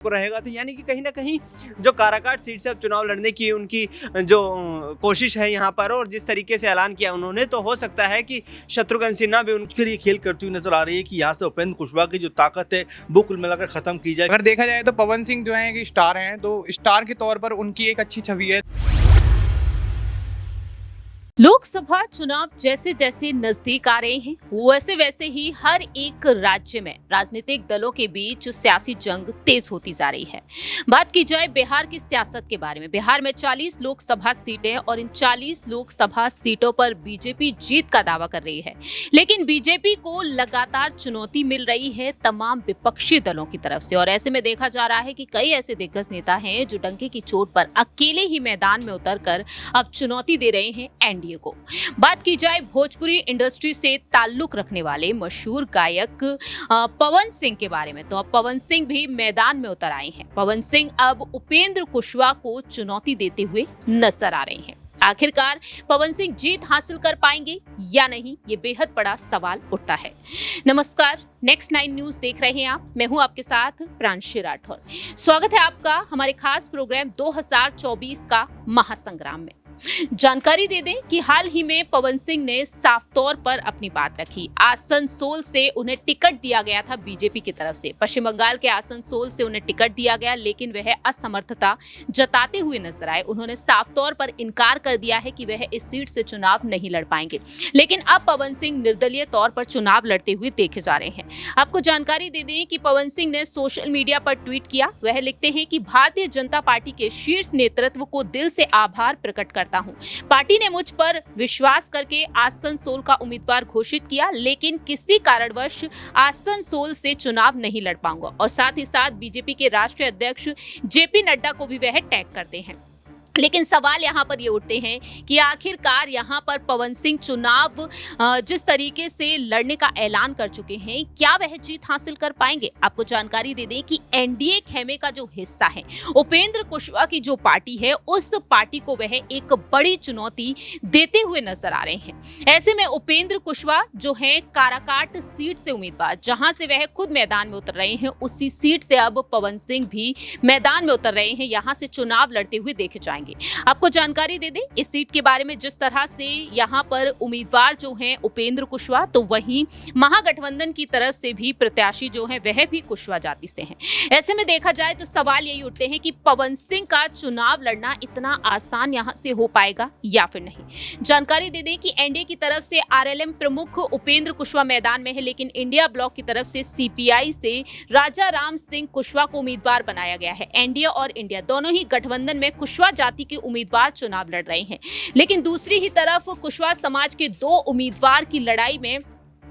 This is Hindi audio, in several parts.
को रहेगा। तो यानी कि कहीं ना कहीं जो काराकाट सीट से अब चुनाव लड़ने की उनकी जो कोशिश है यहाँ पर, और जिस तरीके से ऐलान किया उन्होंने, तो हो सकता है कि शत्रुघ्न सिन्हा भी उसके लिए खेल करती हुई नजर आ रही है कि यहाँ से उपेंद्र कुशवाहा की जो ताकत है वो कुल मिलाकर खत्म की जाए। अगर देखा जाए तो पवन सिंह जो है कि स्टार हैं, तो स्टार के तौर पर उनकी एक अच्छी छवि है। लोकसभा चुनाव जैसे जैसे नजदीक आ रहे हैं वैसे वैसे ही हर एक राज्य में राजनीतिक दलों के बीच सियासी जंग तेज होती जा रही है। बात की जाए बिहार की सियासत के बारे में, बिहार में 40 लोकसभा सीटें और इन 40 लोकसभा सीटों पर बीजेपी जीत का दावा कर रही है। लेकिन बीजेपी को लगातार चुनौती मिल रही है तमाम विपक्षी दलों की तरफ से, और ऐसे में देखा जा रहा है कि कई ऐसे दिग्गज नेता हैं जो डंके की चोट पर अकेले ही मैदान में उतरकर अब चुनौती दे रहे हैं एनडीए को। बात की जाए भोजपुरी इंडस्ट्री से ताल्लुक रखने वाले मशहूर गायक पवन सिंह के बारे में, तो अब पवन सिंह भी मैदान में उतर आए हैं। पवन सिंह अब उपेंद्र कुशवाहा को चुनौती देते हुए नजर आ रहे हैं। आखिरकार पवन सिंह जीत हासिल कर पाएंगे या नहीं, ये बेहद बड़ा सवाल उठता है। नमस्कार, नेक्स्ट 9 न्यूज देख रहे हैं आप। मैं हूं आपके साथ प्रांशी राठौर। स्वागत है आपका हमारे खास प्रोग्राम 2024 का महासंग्राम में। जानकारी दे दें कि हाल ही में पवन सिंह ने साफ तौर पर अपनी बात रखी। आसनसोल से उन्हें टिकट दिया गया था बीजेपी की तरफ से, पश्चिम बंगाल के आसनसोल से उन्हें टिकट दिया गया, लेकिन वह असमर्थता जताते हुए नजर आए। उन्होंने साफ तौर पर इनकार कर दिया है कि वह इस सीट से चुनाव नहीं लड़ पाएंगे। लेकिन अब पवन सिंह निर्दलीय तौर पर चुनाव लड़ते हुए देखे जा रहे हैं। आपको जानकारी दे दें कि पवन सिंह ने सोशल मीडिया पर ट्वीट किया। वह लिखते हैं कि भारतीय जनता पार्टी के शीर्ष नेतृत्व को दिल से आभार प्रकट करता हूं। पार्टी ने मुझ पर विश्वास करके आसनसोल का उम्मीदवार घोषित किया, लेकिन किसी कारणवश आसनसोल से चुनाव नहीं लड़ पाऊंगा। और साथ ही साथ बीजेपी के राष्ट्रीय अध्यक्ष जेपी नड्डा को भी वह टैग करते हैं। लेकिन सवाल यहाँ पर ये उठते हैं कि आखिरकार यहाँ पर पवन सिंह चुनाव जिस तरीके से लड़ने का ऐलान कर चुके हैं, क्या वह जीत हासिल कर पाएंगे? आपको जानकारी दे दें कि एनडीए खेमे का जो हिस्सा है, उपेंद्र कुशवाहा की जो पार्टी है, उस पार्टी को वह एक बड़ी चुनौती देते हुए नजर आ रहे हैं। ऐसे में उपेंद्र कुशवाहा जो है काराकाट सीट से उम्मीदवार, जहां से वह खुद मैदान में उतर रहे हैं, उसी सीट से अब पवन सिंह भी मैदान में उतर रहे हैं। यहां से चुनाव लड़ते हुए देखे जाएंगे। आपको जानकारी दे दें इस सीट के बारे में, जिस तरह से यहाँ पर उम्मीदवार जो हैं उपेंद्र कुशवाहा, तो वहीं महागठबंधन की तरफ से भी प्रत्याशी जो हैं वह भी कुशवाहा जाति से हैं। ऐसे में देखा जाए तो सवाल यही उठते हैं कि पवन सिंह का चुनाव लड़ना इतना आसान यहाँ से हो पाएगा या फिर नहीं। जानकारी दे दें कि एनडीए की तरफ से आरएलएम प्रमुख उपेंद्र कुशवाहा मैदान में है, लेकिन इंडिया ब्लॉक की तरफ से सीपीआई से राजा राम सिंह कुशवाहा को उम्मीदवार बनाया गया है। एनडीए और इंडिया दोनों ही गठबंधन में कुशवाहा जाति के उम्मीदवार चुनाव लड़ रहे हैं, लेकिन दूसरी ही तरफ कुशवाहा समाज के 2 उम्मीदवार की लड़ाई में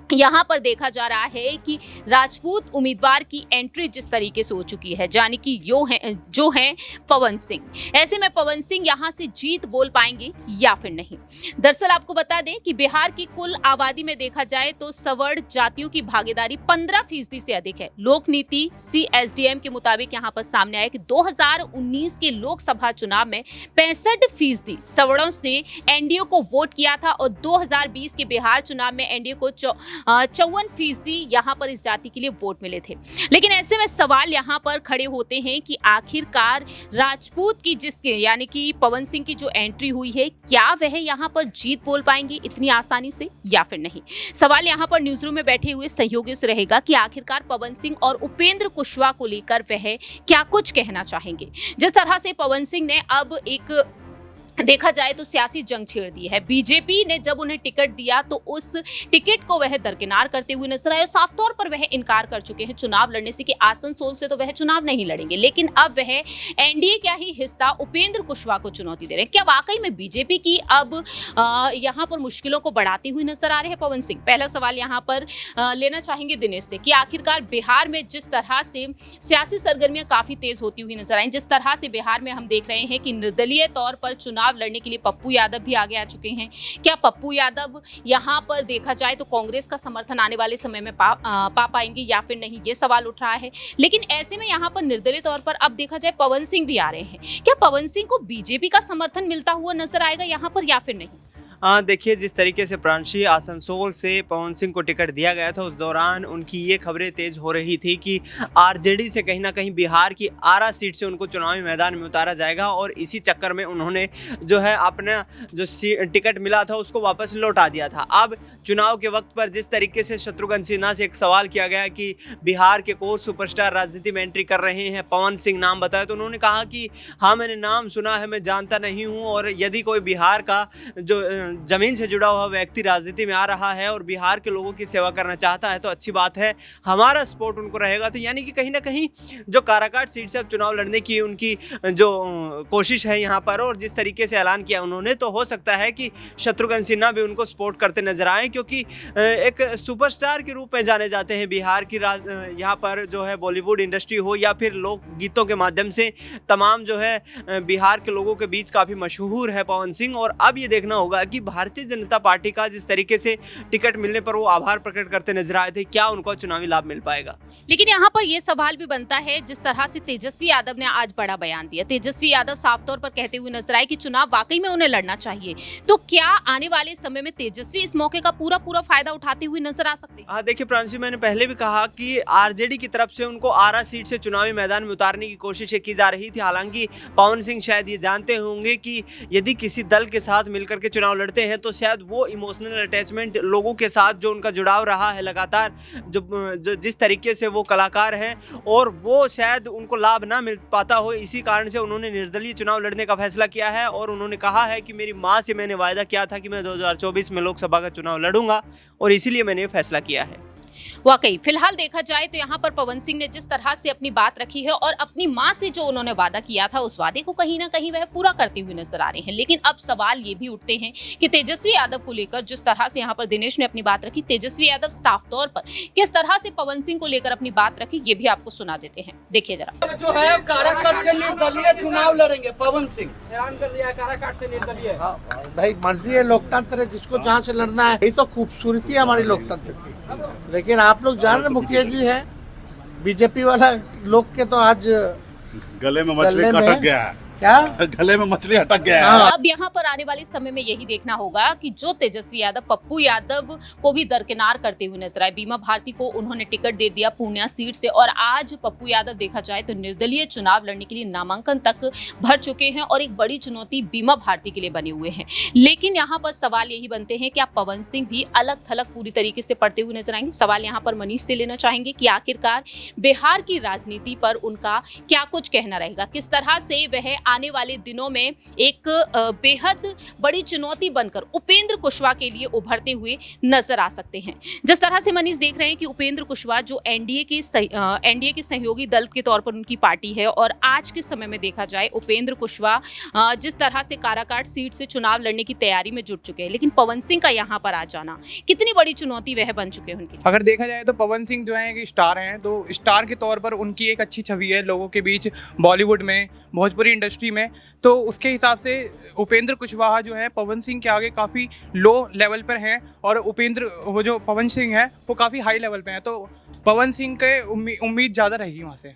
यहाँ पर देखा जा रहा है कि राजपूत उम्मीदवार की एंट्री जिस तरीके से हो चुकी है, यानी कि जो है पवन सिंह। ऐसे में पवन सिंह यहाँ से जीत बोल पाएंगे या फिर नहीं। दरअसल आपको बता दें कि बिहार की कुल आबादी में देखा जाए तो सवर्ण जातियों की भागीदारी 15% से अधिक है। लोक नीति CSDM के मुताबिक यहाँ पर सामने आया कि 2019 के लोकसभा चुनाव में 65% सवर्णों से एनडीए को वोट किया था, और 2020 के बिहार चुनाव में एनडीए को 54% यहाँ पर इस जाति के लिए वोट मिले थे। लेकिन ऐसे में सवाल यहाँ पर खड़े होते हैं कि आखिरकार राजपूत की यानी कि पवन सिंह की जो एंट्री हुई है, क्या वह यहाँ पर जीत बोल पाएंगे इतनी आसानी से या फिर नहीं। सवाल यहाँ पर न्यूज रूम में बैठे हुए सहयोगियों से रहेगा कि आखिरकार पवन सिंह और उपेंद्र कुशवाहा को लेकर वह क्या कुछ कहना चाहेंगे। जिस तरह से पवन सिंह ने अब एक देखा जाए तो सियासी जंग छेड़ दी है। बीजेपी ने जब उन्हें टिकट दिया तो उस टिकट को वह दरकिनार करते हुए नजर आए, और साफ तौर पर वह इनकार कर चुके हैं चुनाव लड़ने से कि आसनसोल से तो वह चुनाव नहीं लड़ेंगे। लेकिन अब वह एनडीए का ही हिस्सा उपेंद्र कुशवाहा को चुनौती दे रहे हैं। क्या वाकई में बीजेपी की अब यहाँ पर मुश्किलों को बढ़ाती हुई नजर आ रहे हैं पवन सिंह? पहला सवाल यहाँ पर लेना चाहेंगे दिनेश से कि आखिरकार बिहार में जिस तरह से सियासी सरगर्मियां काफी तेज होती हुई नजर आई, जिस तरह से बिहार में हम देख रहे हैं कि निर्दलीय तौर पर चुनाव लड़ने के लिए पप्पू यादव भी आगे आ चुके हैं। क्या पप्पू यादव यहां पर देखा जाए तो कांग्रेस का समर्थन आने वाले समय में पा पाएंगे या फिर नहीं, ये सवाल उठ रहा है। लेकिन ऐसे में यहां पर निर्दलीय तौर पर अब देखा जाए पवन सिंह भी आ रहे हैं। क्या पवन सिंह को बीजेपी का समर्थन मिलता हुआ नजर आएगा यहां पर या फिर नहीं? देखिए, जिस तरीके से प्रांशी आसनसोल से पवन सिंह को टिकट दिया गया था, उस दौरान उनकी ये खबरें तेज हो रही थी कि आरजेडी से कहीं ना कहीं बिहार की आरा सीट से उनको चुनावी मैदान में उतारा जाएगा, और इसी चक्कर में उन्होंने जो है अपना जो टिकट मिला था उसको वापस लौटा दिया था। अब चुनाव के वक्त पर जिस तरीके से शत्रुघ्न सिन्हा से एक सवाल किया गया कि बिहार के कोई सुपरस्टार राजनीति में एंट्री कर रहे हैं, पवन सिंह नाम बताया, तो उन्होंने कहा कि हाँ, मैंने नाम सुना है, मैं जानता नहीं हूँ, और यदि कोई बिहार का जो ज़मीन से जुड़ा हुआ व्यक्ति राजनीति में आ रहा है और बिहार के लोगों की सेवा करना चाहता है तो अच्छी बात है, हमारा सपोर्ट उनको रहेगा। तो यानी कि कहीं ना कहीं जो काराकाट सीट से अब चुनाव लड़ने की उनकी जो कोशिश है यहाँ पर, और जिस तरीके से ऐलान किया उन्होंने, तो हो सकता है कि शत्रुघ्न सिन्हा भी उनको सपोर्ट करते नजर आए, क्योंकि एक सुपरस्टार के रूप में जाने जाते हैं बिहार की यहाँ पर जो है बॉलीवुड इंडस्ट्री हो या फिर लोक गीतों के माध्यम से तमाम जो है बिहार के लोगों के बीच काफ़ी मशहूर है पवन सिंह। और अब ये देखना होगा कि भारतीय जनता पार्टी का जिस तरीके से टिकट मिलने पर वो आभार प्रकट करते नजर आए थे, क्या उनको चुनावी लाभ मिल पाएगा। लेकिन यहाँ पर यह सवाल भी बनता है, जिस तरह से तेजस्वी यादव ने आज बड़ा बयान दिया, तेजस्वी यादव साफ तौर पर कहते हुए नजर आए कि चुनाव वाकई में उन्हें लड़ना चाहिए, तो क्या आने वाले समय में तेजस्वी इस मौके का पूरा फायदा उठाते हुए नजर आ सकते हैं? हाँ, देखिए प्रांशी, मैंने पहले भी कहा कि आरजेडी की तरफ से उनको आरा सीट से चुनावी मैदान में उतारने की कोशिशें की जा रही थी। हालांकि पवन सिंह शायद ये जानते होंगे कि यदि किसी दल के साथ मिलकर के चुनाव लड़ते हैं तो शायद वो इमोशनल अटैचमेंट, लोगों के साथ जो उनका जुड़ाव रहा है लगातार, जो जिस तरीके से वो कलाकार हैं, और वो शायद उनको लाभ ना मिल पाता हो, इसी कारण से उन्होंने निर्दलीय चुनाव लड़ने का फैसला किया है। और उन्होंने कहा है कि मेरी माँ से मैंने वायदा किया था कि मैं 2024 में लोकसभा का चुनाव लड़ूंगा, और इसीलिए मैंने ये फैसला किया है। वाकई फिलहाल देखा जाए तो यहाँ पर पवन सिंह ने जिस तरह से अपनी बात रखी है और अपनी मां से जो उन्होंने वादा किया था, उस वादे को कहीं ना कहीं वह पूरा करते हुए नजर आ रहे हैं। लेकिन अब सवाल ये भी उठते हैं कि तेजस्वी यादव को लेकर जिस तरह से यहाँ पर दिनेश ने अपनी बात रखी, तेजस्वी यादव साफ तौर पर किस तरह से पवन सिंह को लेकर अपनी बात रखी, ये भी आपको सुना देते हैं, देखिए जरा। जो है काराकाट से निर्दलीय चुनाव लड़ेंगे पवन सिंह, ऐलान कर दिया काराकाट से निर्दलीय। भाई मर्जी है, लोकतंत्र है, जिसको जहाँ से लड़ना है, यही तो खूबसूरती है हमारी लोकतंत्र की। लेकिन आप लोग जान रहे मुखिया जी है, बीजेपी वाला लोग के तो आज गले में मछली अटक गया है। क्या गले में मछली अटक गया है। अब यहाँ पर आने वाले समय में यही देखना होगा कि जो तेजस्वी यादव पप्पू यादव को भी दरकिनार करते हुए नजर आए, बीमा भारती को उन्होंने टिकट दे दिया पूर्णिया सीट से, और आज पप्पू यादव देखा जाए तो निर्दलीय चुनाव लड़ने के लिए नामांकन तक भर चुके हैं, और एक बड़ी चुनौती बीमा भारती के लिए बने हुए हैं। लेकिन यहाँ पर सवाल यही बनते हैं कि आप पवन सिंह भी अलग थलग पूरी तरीके से पड़ते हुए नजर आएंगे। सवाल यहाँ पर मनीष से लेना चाहेंगे कि आखिरकार बिहार की राजनीति पर उनका क्या कुछ कहना रहेगा, किस तरह से वह आने वाले दिनों में एक बेहद बड़ी चुनौती बनकर उपेंद्र कुशवाहा के लिए उभरते हुए नजर आ सकते हैं। जिस तरह से मनीष देख रहे हैं कि उपेंद्र कुशवाहा जो एनडीए के सहयोगी दल के तौर पर उनकी पार्टी है, और आज के समय में देखा जाए उपेंद्र कुशवाहा जिस तरह से काराकाट सीट से चुनाव लड़ने की तैयारी में जुट चुके हैं, लेकिन पवन सिंह का यहाँ पर आ जाना कितनी बड़ी चुनौती वह बन चुके हैं उनकी। अगर देखा जाए तो पवन सिंह जो है कि स्टार हैं, तो स्टार के तौर पर उनकी एक अच्छी छवि है लोगों के बीच, बॉलीवुड में, भोजपुरी इंडस्ट्री में। तो उसके हिसाब से उपेंद्र कुशवाहा जो है पवन सिंह के आगे काफ़ी लो लेवल पर हैं, और वो जो पवन सिंह है वो काफ़ी हाई लेवल पे हैं। तो पवन सिंह के उम्मीद ज़्यादा रहेगी वहाँ से।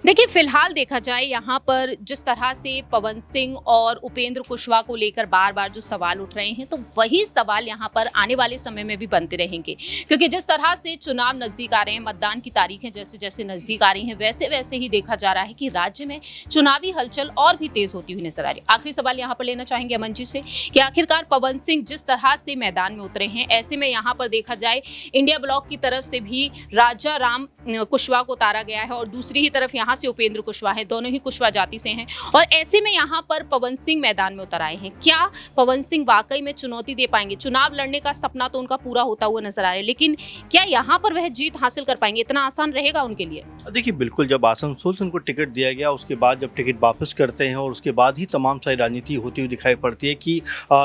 देखिए फिलहाल देखा जाए यहाँ पर जिस तरह से पवन सिंह और उपेंद्र कुशवाहा को लेकर बार बार जो सवाल उठ रहे हैं, तो वही सवाल यहाँ पर आने वाले समय में भी बनते रहेंगे, क्योंकि जिस तरह से चुनाव नजदीक आ रहे हैं, मतदान की तारीखें जैसे जैसे नजदीक आ रही हैं, वैसे वैसे ही देखा जा रहा है कि राज्य में चुनावी हलचल और भी तेज होती हुई नजर आ रही है। आखिरी सवाल यहाँ पर लेना चाहेंगे अमन जी से कि आखिरकार पवन सिंह जिस तरह से मैदान में उतरे हैं, ऐसे में यहाँ पर देखा जाए इंडिया ब्लॉक की तरफ से भी राजा राम कुशवाहा को उतारा गया है, और दूसरी ही तरफ यहाँ से उपेंद्र कुशवाहा है, दोनों ही कुशवाहा जाति से हैं, और ऐसे में यहाँ पर पवन सिंह मैदान में उतर आए हैं। क्या पवन सिंह वाकई में चुनौती दे पाएंगे? चुनाव लड़ने का सपना तो उनका पूरा होता हुआ नजर आ रहा है, लेकिन क्या यहाँ पर वह जीत हासिल कर पाएंगे? इतना आसान रहेगा उनके लिए? देखिए बिल्कुल, जब आसनसोल से उनको टिकट दिया गया, उसके बाद जब टिकट वापस करते हैं, और उसके बाद ही तमाम सारी राजनीति होती हुई दिखाई पड़ती है कि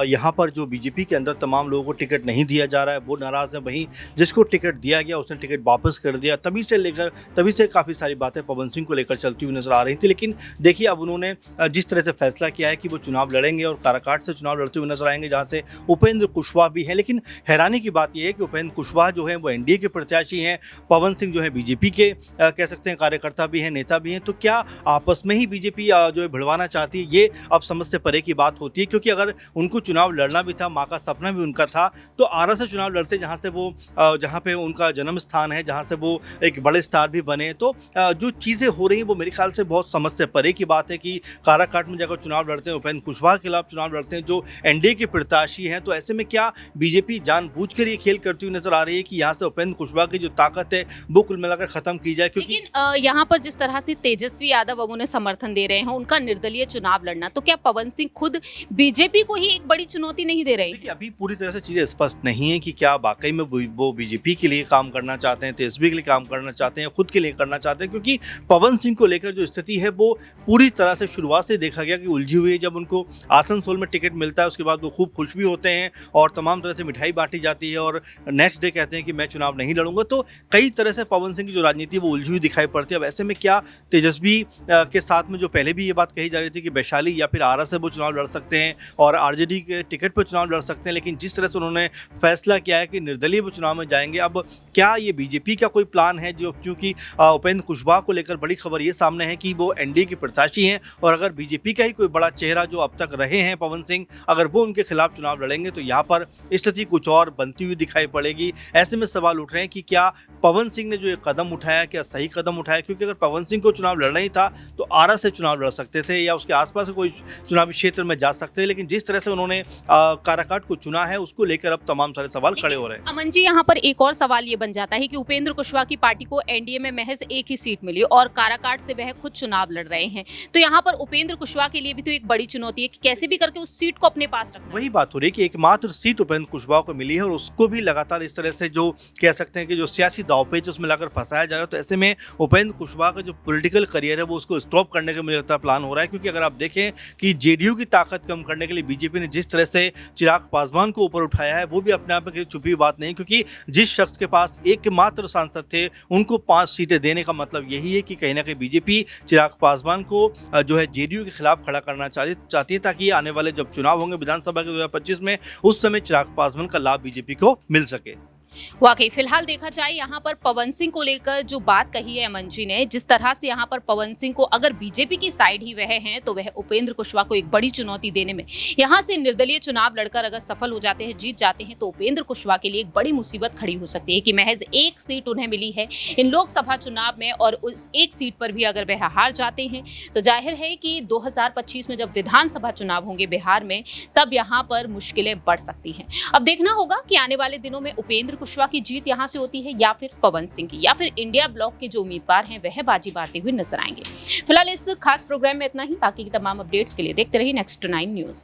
यहाँ पर जो बीजेपी के अंदर तमाम लोगों को टिकट नहीं दिया जा रहा है, वो नाराज़ है। वहीं जिसको टिकट दिया गया उसने टिकट वापस कर दिया। तभी से काफ़ी सारी बातें पवन सिंह को लेकर चलती हुई नजर आ रही थी। लेकिन देखिए अब उन्होंने जिस तरह से फैसला किया है कि वो चुनाव लड़ेंगे और काराकाट से चुनाव लड़ते हुए नजर आएंगे, जहाँ से उपेंद्र कुशवाहा भी हैं। लेकिन हैरानी की बात यह है कि उपेंद्र कुशवाहा जो है वो एनडीए के प्रत्याशी हैं, पवन सिंह जो है बीजेपी के कह सकते हैं कार्यकर्ता भी हैं, नेता भी हैं। तो क्या आपस में ही बीजेपी जो है भिड़वाना चाहती है, ये अब समझ से परे की बात होती है। क्योंकि अगर उनको चुनाव लड़ना भी था, माँ का सपना भी उनका था, तो आरा से चुनाव लड़ते जहाँ से वो जहाँ पे उनका जन्म स्थान है, जहाँ से वो एक बड़े स्टार भी बने। तो जो चीज़ें हो रही हैं वो मेरे ख्याल से बहुत समझ से परे की बात है कि काराकाट में जाकर चुनाव लड़ते हैं, उपेंद्र कुशवाहा के खिलाफ चुनाव लड़ते हैं जो एनडीए के प्रत्याशी हैं। तो ऐसे में क्या बीजेपी जानबूझकर ये खेल करती हुई नजर आ रही है कि यहाँ से उपेंद्र कुशवाहा की जो ताकत है वो कुल मिलाकर खत्म की जाए? क्योंकि लेकिन यहाँ पर जिस तरह से तेजस्वी यादव अब उन्हें समर्थन दे रहे हैं, उनका निर्दलीय चुनाव लड़ना, तो क्या पवन सिंह खुद बीजेपी को ही एक बड़ी चुनौती नहीं दे रहे हैं? देखिए अभी पूरी तरह से चीज़ें स्पष्ट नहीं है कि क्या वाकई में वो बीजेपी के लिए काम करना चाहते हैं, तेजस्वी के लिए काम करना चाहते हैं, खुद के लिए करना चाहते हैं। क्योंकि पवन सिंह को लेकर जो स्थिति है वो पूरी तरह से शुरुआत से देखा गया कि उलझी हुई है। जब उनको आसनसोल में टिकट मिलता है उसके बाद वो खूब खुश भी होते हैं और तमाम तरह से मिठाई बांटी जाती है और नेक्स्ट डे कहते हैं कि मैं चुनाव नहीं लड़ूंगा। तो कई तरह से पवन सिंह की जो राजनीति वो उलझी हुई दिखाई पड़ती है। अब ऐसे में क्या तेजस्वी के साथ में जो पहले भी ये बात कही जा रही थी कि वैशाली या फिर आरा से वो चुनाव लड़ सकते हैं और आरजेडी के टिकट पर चुनाव लड़ सकते हैं, लेकिन जिस तरह से उन्होंने फैसला किया है कि निर्दलीय वो चुनाव में जाएंगे, अब क्या ये बीजेपी का कोई प्लान है? जो क्योंकि उपेंद्र कुशवाहा को लेकर बड़ी खबर ये सामने है कि वो एनडीए के प्रत्याशी हैं और अगर बीजेपी का ही कोई बड़ा चेहरा जो अब तक रहे हैं पवन सिंह, अगर वो उनके खिलाफ चुनाव लड़ेंगे तो यहाँ पर स्थिति कुछ और बनती हुई दिखाई पड़ेगी। ऐसे में सवाल उठ रहे हैं कि क्या पवन सिंह ने जो ये कदम उठाया क्या सही कदम उठाया? क्योंकि अगर पवन सिंह को चुनाव लड़ना ही था तो आरा से चुनाव लड़ सकते थे या उसके आसपास कोई चुनावी क्षेत्र में जा सकते हैं। लेकिन जिस तरह से उन्होंने काराकाट को चुना है उसको लेकर अब तमाम सारे सवाल खड़े हो रहे हैं। अमन जी, यहाँ पर एक और सवाल ये बन जाता है कि उपेंद्र कुशवाहा की पार्टी को एनडीए में महज एक ही सीट मिली और काराकाट से वह खुद चुनाव लड़ रहे हैं। तो यहाँ पर उपेंद्र कुशवाहा के लिए भी तो एक बड़ी चुनौती है कि कैसे भी करके उस सीट को अपने पास रखना। वही बात हो रही है कि एकमात्र सीट उपेंद्र कुशवाहा को मिली है और उसको भी लगातार इस तरह से जो कह सकते हैं कि जो सियासी दांवपेच उसमें लाकर फंसाया जा रहा है। तो ऐसे में उपेंद्र कुशवाहा का जो पॉलिटिकल करियर है वो उसको स्टॉप करने का मुझे लगता है प्लान हो रहा है। क्योंकि अगर आप देखें कि जेडीयू की ताकत कम करने के लिए बीजेपी ने जिस तरह से चिराग पासवान को ऊपर उठाया है वो भी अपने आप में छुपी बात नहीं। क्योंकि जिस शख्स के पास एकमात्र सांसद थे उनको 5 सीटें देने का मतलब यही है कि कहीं ना कहीं बीजेपी चिराग पासवान को जो है जेडीयू के खिलाफ खड़ा करना चाहती है ताकि आने वाले जब चुनाव होंगे विधानसभा के 2025 में उस समय चिराग पासवान का लाभ बीजेपी को मिल सके। वाकई फिलहाल देखा जाए यहाँ पर पवन सिंह को लेकर जो बात कही है अमन जी ने, जिस तरह से यहाँ पर पवन सिंह को अगर बीजेपी की साइड ही वह हैं तो वह उपेंद्र कुशवाहा को एक बड़ी चुनौती देने में, यहाँ से निर्दलीय चुनाव लड़कर अगर सफल हो जाते हैं, जीत जाते हैं, तो उपेंद्र कुशवाहा के लिए एक बड़ी मुसीबत खड़ी हो सकती है कि महज एक सीट उन्हें मिली है इन लोकसभा चुनाव में और उस एक सीट पर भी अगर वह हार जाते हैं तो जाहिर है कि 2025 में जब विधानसभा चुनाव होंगे बिहार में तब यहाँ पर मुश्किलें बढ़ सकती हैं। अब देखना होगा कि आने वाले दिनों में उपेंद्र कुशवाहा की जीत यहां से होती है या फिर पवन सिंह की, या फिर इंडिया ब्लॉक के जो उम्मीदवार हैं वह बाजी मारते हुए नजर आएंगे। फिलहाल इस खास प्रोग्राम में इतना ही। बाकी की तमाम अपडेट्स के लिए देखते रहिए Next 9 न्यूज।